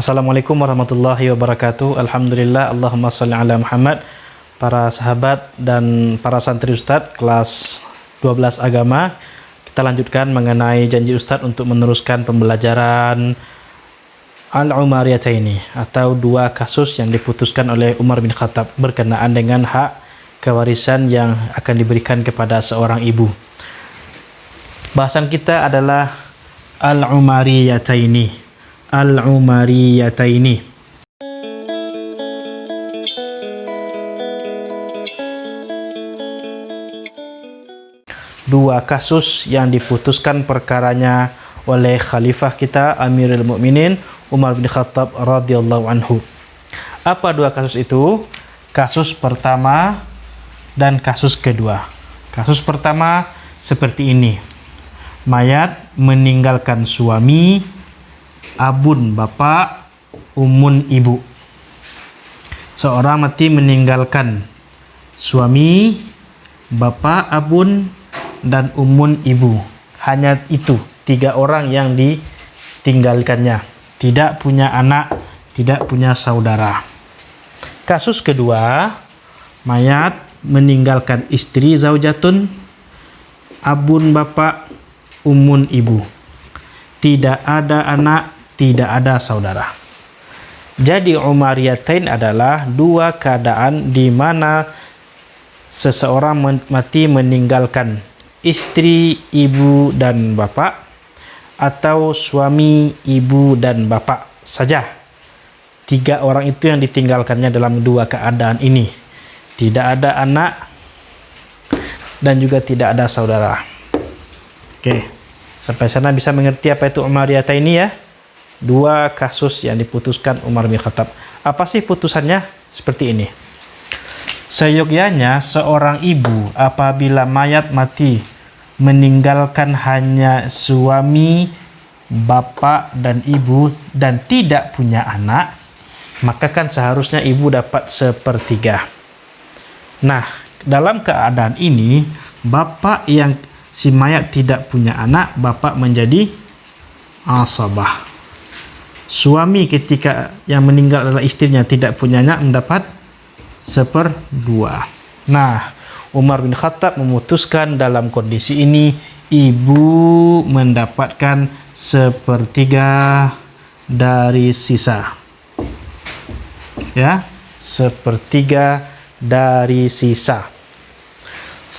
Assalamualaikum warahmatullahi wabarakatuh. Alhamdulillah, Allahumma sholli ala Muhammad. Para sahabat dan para santri Ustadz kelas 12 agama, kita lanjutkan mengenai janji Ustadz untuk meneruskan pembelajaran Al-Umariyataini atau dua kasus yang diputuskan oleh Umar bin Khattab berkenaan dengan hak kewarisan yang akan diberikan kepada seorang ibu. Bahasan kita adalah Al-Umariyataini. Al-Umariyataini. Dua kasus yang diputuskan perkaranya oleh khalifah kita Amirul Mukminin Umar bin Khattab radhiyallahu anhu. Apa dua kasus itu? Kasus pertama dan kasus kedua. Kasus pertama seperti ini. Mayat meninggalkan suami, abun bapak, umun ibu. Seorang mati meninggalkan suami, bapak, abun, dan umun ibu. Hanya itu, 3 orang yang ditinggalkannya. Tidak punya anak, tidak punya saudara. Kasus kedua, mayat meninggalkan istri zaujatun, abun bapak, umun ibu. Tidak ada anak, tidak ada saudara. Jadi Umariyatain adalah dua keadaan di mana seseorang mati meninggalkan istri, ibu, dan bapak, atau suami, ibu, dan bapak saja. 3 orang itu yang ditinggalkannya dalam dua keadaan ini. Tidak ada anak dan juga tidak ada saudara. Oke, sampai sana bisa mengerti apa itu Umariyataini ya? Dua kasus yang diputuskan Umar bin Khattab. Apa sih putusannya? Seperti ini. Seyogyanya seorang ibu apabila mayat mati meninggalkan hanya suami, bapak, dan ibu dan tidak punya anak, maka kan seharusnya ibu dapat 1/3. Nah, dalam keadaan ini bapak yang si mayat tidak punya anak, bapak menjadi asabah. Suami ketika yang meninggal adalah istrinya tidak punya anak mendapat 1/2. Nah, Umar bin Khattab memutuskan dalam kondisi ini ibu mendapatkan 1/3 dari sisa. Ya, 1/3 dari sisa.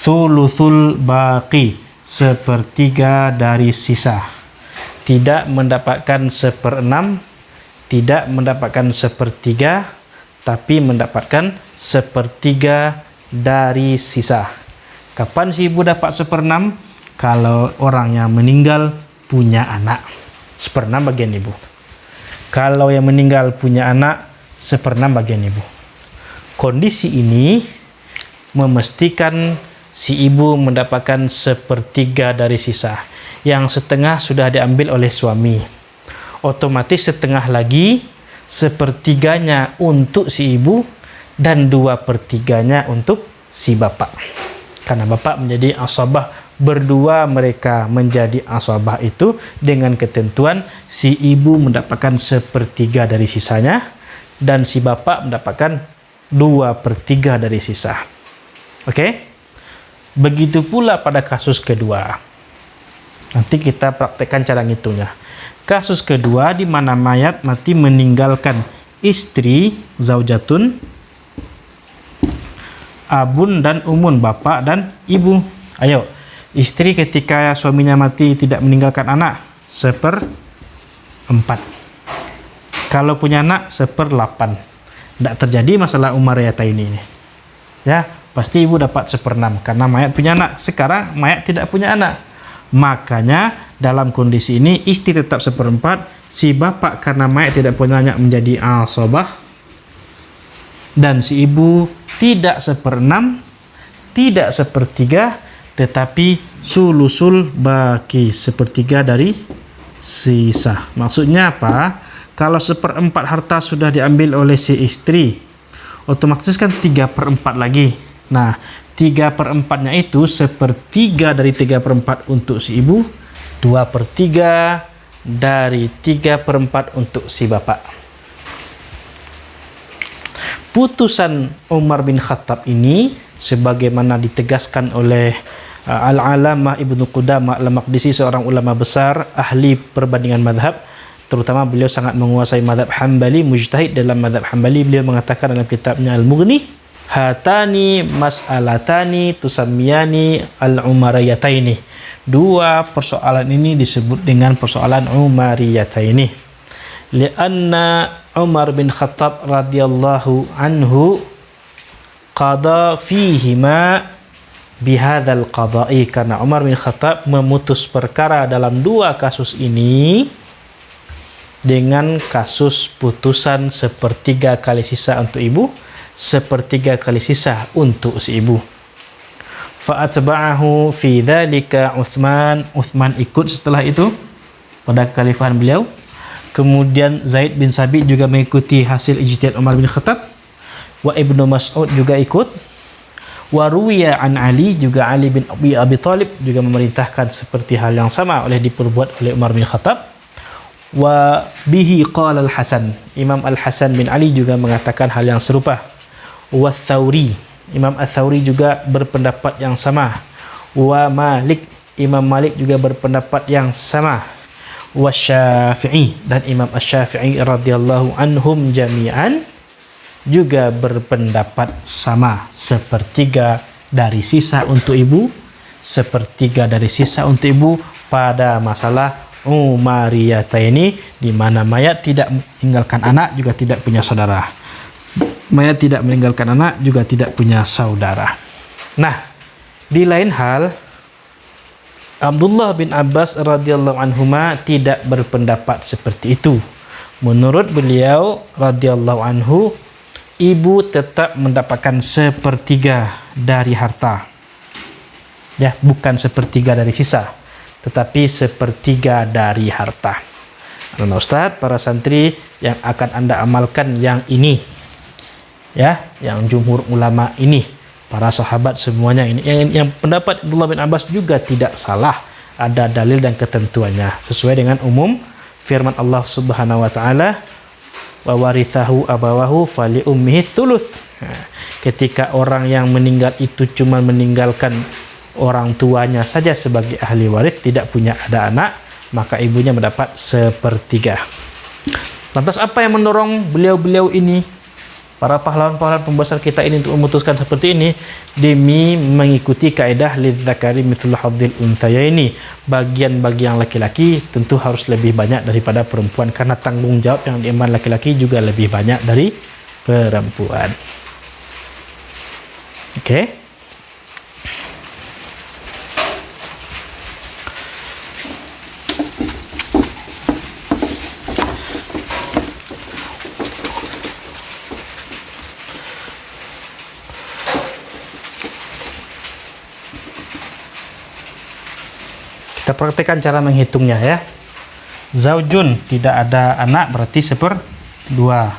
Thuluthul baqi, 1/3 dari sisa. Tidak mendapatkan 1/6, tidak mendapatkan 1/3, tapi mendapatkan 1/3 dari sisa. Kapan si ibu dapat 1/6? Kalau orang yang meninggal punya anak, 1/6 bagian ibu. Kalau yang meninggal punya anak, 1/6 bagian ibu. Kondisi ini memastikan si ibu mendapatkan 1/3 dari sisa. Yang setengah sudah diambil oleh suami. Otomatis setengah lagi, 1/3-nya untuk si ibu dan 2/3-nya untuk si bapak. Karena bapak menjadi asabah, berdua mereka menjadi asabah itu dengan ketentuan si ibu mendapatkan 1/3 dari sisanya dan si bapak mendapatkan 2/3 dari sisa. Oke? Begitu pula pada kasus kedua. Nanti kita praktekkan cara ngitungnya. Kasus kedua di mana mayat mati meninggalkan istri zaujatun, abun dan umun, bapak dan ibu. Ayo, istri ketika suaminya mati tidak meninggalkan anak, 1/4. Kalau punya anak, 1/8. Tidak terjadi masalah Umariyataini ini. Ya, pasti ibu dapat 1/6 karena mayat punya anak. Sekarang mayat tidak punya anak. Makanya dalam kondisi ini istri tetap 1/4, si bapak karena mayat tidak punya anak menjadi asabah, dan si ibu tidak 1/6, tidak 1/3, tetapi sulusul baki, 1/3 dari sisa. Maksudnya apa? Kalau 1/4 harta sudah diambil oleh si istri, otomatis kan 3/4 lagi. Nah, 3/4-nya itu 1/3 dari 3/4 untuk si ibu, 2/3 dari 3/4 untuk si bapak. putusan Umar bin Khattab ini sebagaimana ditegaskan oleh Al-Alamah Ibnu Qudamah Al-Maqdisi, seorang ulama besar ahli perbandingan madhab, terutama beliau sangat menguasai madhab Hambali, mujtahid dalam madhab Hambali. Beliau mengatakan dalam kitabnya Al-Mughni, hatani mas'alatani tusammiyani al-umariyataini. Dua persoalan ini disebut dengan persoalan umariyataini. Lianna Umar bin Khattab radhiyallahu anhu qada fihima bihadzal qada'i, karena Umar bin Khattab memutus perkara dalam dua kasus ini dengan kasus putusan sepertiga kali sisa untuk ibu, sepertiga kali sisa untuk si ibu. Fa'atba'ahu fi dzalika Utsman, Utsman ikut setelah itu pada kekhalifahan beliau. Kemudian Zaid bin Sabit juga mengikuti hasil ijtihad Umar bin Khattab. Wa Ibnu Mas'ud juga ikut. Wa ruwiya an Ali, juga Ali bin Abi Thalib juga memerintahkan seperti hal yang sama oleh diperbuat oleh Umar bin Khattab. Wa bihi qala Al-Hasan, Imam Al-Hasan bin Ali juga mengatakan hal yang serupa. Wa Tsauri, Imam Ats-Tsauri juga berpendapat yang sama. Wa Malik, Imam Malik juga berpendapat yang sama. Wa Syafi'i, dan Imam Asy-Syafi'i radhiyallahu anhum jami'an juga berpendapat sama, sepertiga dari sisa untuk ibu, sepertiga dari sisa untuk ibu pada masalah umariyata ini, di mana mayat tidak meninggalkan anak juga tidak punya saudara. Mayat tidak meninggalkan anak juga tidak punya saudara. Nah, di lain hal Abdullah bin Abbas radhiyallahu anhuma tidak berpendapat seperti itu. Menurut beliau radhiyallahu anhu, ibu tetap mendapatkan sepertiga dari harta. Ya, bukan sepertiga dari sisa, tetapi sepertiga dari harta. Nah, Ustaz, para santri yang akan Anda amalkan yang ini, ya, yang jumhur ulama ini, para sahabat semuanya ini, yang pendapat Abdullah bin Abbas juga tidak salah, ada dalil dan ketentuannya sesuai dengan umum firman Allah Subhanahu wa taala, wa warithahu abawahu fali ummihi thuluth. Ketika orang yang meninggal itu cuma meninggalkan orang tuanya saja sebagai ahli waris, tidak punya ada anak, maka ibunya mendapat sepertiga. Lantas apa yang mendorong beliau-beliau ini, para pahlawan-pahlawan pembesar kita ini, untuk memutuskan seperti ini? Demi mengikuti kaidah lidzakari mithlu hadzil unthayaini, bagian bagi yang laki-laki tentu harus lebih banyak daripada perempuan, karena tanggung jawab yang diemban laki-laki juga lebih banyak dari perempuan. Oke. Kita praktekkan cara menghitungnya ya. Zaujun, tidak ada anak, berarti seperdua.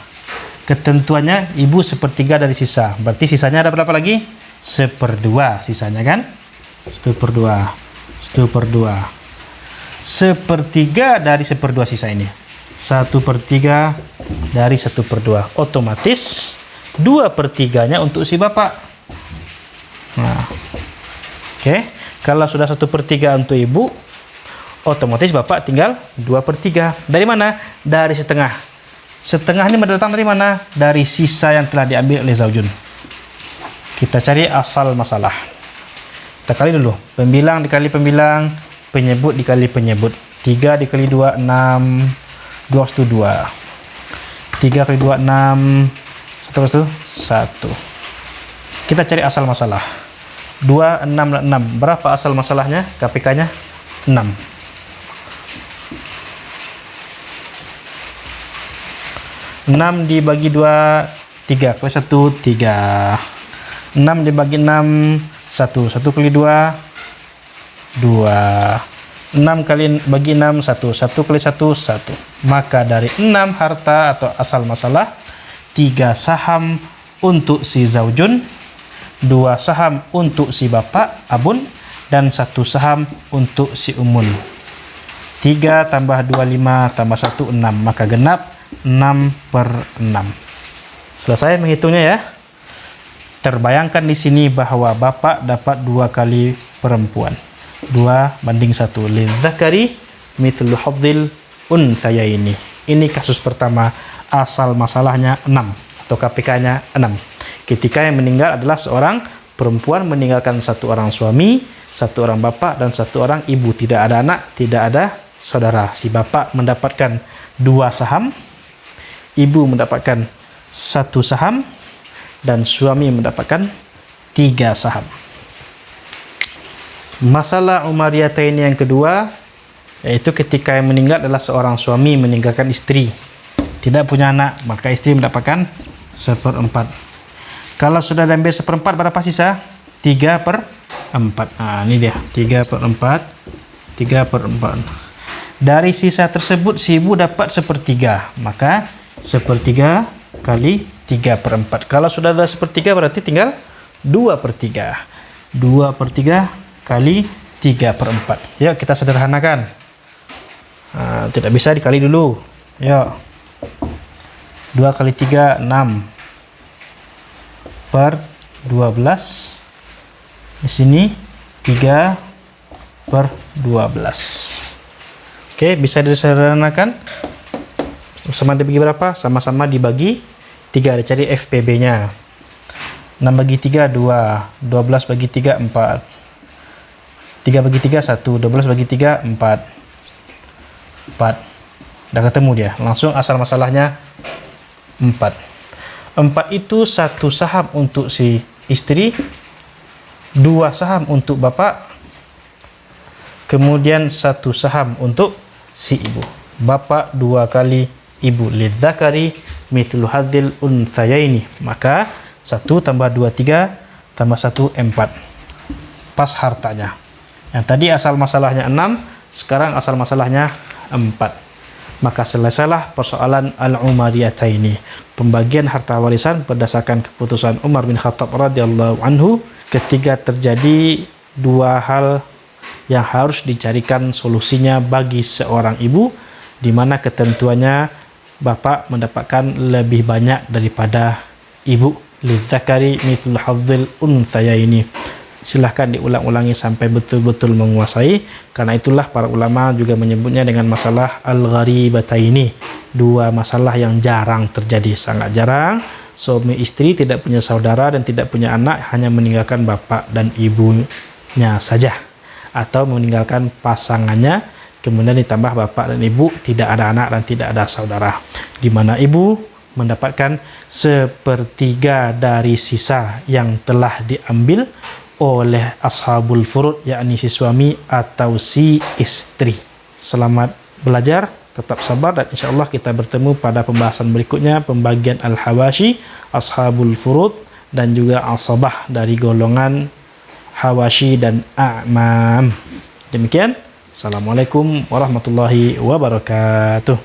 Ketentuannya ibu sepertiga dari sisa, berarti sisanya ada berapa lagi? Seperdua sisanya kan? Seperdua. Sepertiga dari seperdua sisa ini. 1/3 dari 1/2. Otomatis 2/3-nya untuk si bapak. Nah, oke. Kalau sudah 1/3 untuk ibu, otomatis bapak tinggal 2/3. Dari mana? Dari setengah. Setengah ini datang dari mana? Dari sisa yang telah diambil oleh zaujun. Kita cari asal masalah. Kita kali dulu. Pembilang dikali pembilang, penyebut dikali penyebut. 3 dikali 2, 6. 2 + 2. 3 kali 2, 6. 1 + 1. Kita cari asal masalah. 2, 6, 6. Berapa asal masalahnya? KPK-nya 6. 6 dibagi 2, 3. Kali 1, 3. 6 dibagi 6, 1. 1 kali 2, 2. 6 kali bagi 6, 1. 1 kali 1, 1. Maka dari 6 harta atau asal masalah, 3 saham untuk si zaujun, 2 saham untuk si bapak abun, dan 1 saham untuk si umun. 3 tambah 2, 5 tambah 1, 6. Maka genap 6/6. Selesai menghitungnya ya. Terbayangkan di sini bahwa bapak dapat 2 kali perempuan. 2:1. Lidzakari mithlu hadzil unthayaini. Ini kasus pertama, asal masalahnya 6 atau KPK-nya 6. Ketika yang meninggal adalah seorang perempuan meninggalkan 1 orang suami, 1 orang bapak, dan 1 orang ibu. Tidak ada anak, tidak ada saudara. Si bapak mendapatkan 2 saham, ibu mendapatkan 1 saham, dan suami mendapatkan 3 saham. Masalah Umariyatayn yang kedua, yaitu ketika yang meninggal adalah seorang suami meninggalkan istri, tidak punya anak, maka istri mendapatkan 1/4. Kalau sudah diambil 1/4, berapa sisa? 3/4. Nah, ini dia 3/4. 3/4. Dari sisa tersebut si ibu dapat 1/3, maka 1/3 kali 3/4. Kalau sudah ada 1/3 berarti tinggal 2/3. 2/3 kali 3/4. Yuk kita sederhanakan. Tidak bisa dikali dulu. Yuk. 2 kali 3, 6 per 12. Di sini 3/12. Oke, bisa disederhanakan. Sama dibagi berapa? Sama-sama dibagi 3. Dicari FPB-nya. 6 bagi 3, 2. 12 bagi 3, 4. 3 bagi 3, 1. 12 bagi 3, 4. 4. Udah ketemu dia. Langsung asal masalahnya 4. 4 itu 1 saham untuk si istri, 2 saham untuk bapak, kemudian 1 saham untuk si ibu. Bapak 2 kali, ibu. Lidzakari mithlu hadzil unthayaini. Maka 1 tambah 2, 3 tambah 1, 4. Pas hartanya. Yang tadi asal masalahnya 6, sekarang asal masalahnya 4. Maka selesailah persoalan al-Umariyataini. Pembagian harta warisan berdasarkan keputusan Umar bin Khattab radhiyallahu anhu ketika terjadi 2 hal yang harus dicarikan solusinya bagi seorang ibu, di mana ketentuannya bapak mendapatkan lebih banyak daripada ibu. Lidzakari mithlu hadzil unthayaini. Silahkan diulang-ulangi sampai betul-betul menguasai. Karena itulah para ulama juga menyebutnya dengan masalah al-gharibataini. 2 masalah yang jarang terjadi, sangat jarang. Suami istri tidak punya saudara dan tidak punya anak, hanya meninggalkan bapak dan ibunya saja, atau meninggalkan pasangannya, kemudian ditambah bapak dan ibu, tidak ada anak dan tidak ada saudara, di mana ibu mendapatkan 1/3 dari sisa yang telah diambil oleh ashabul furud, yakni si suami atau si istri. Selamat belajar, tetap sabar, dan insya Allah kita bertemu pada pembahasan berikutnya, pembagian al-hawashi, ashabul furud, dan juga asabah dari golongan hawashi dan a'mam. Demikian. Assalamualaikum warahmatullahi wabarakatuh.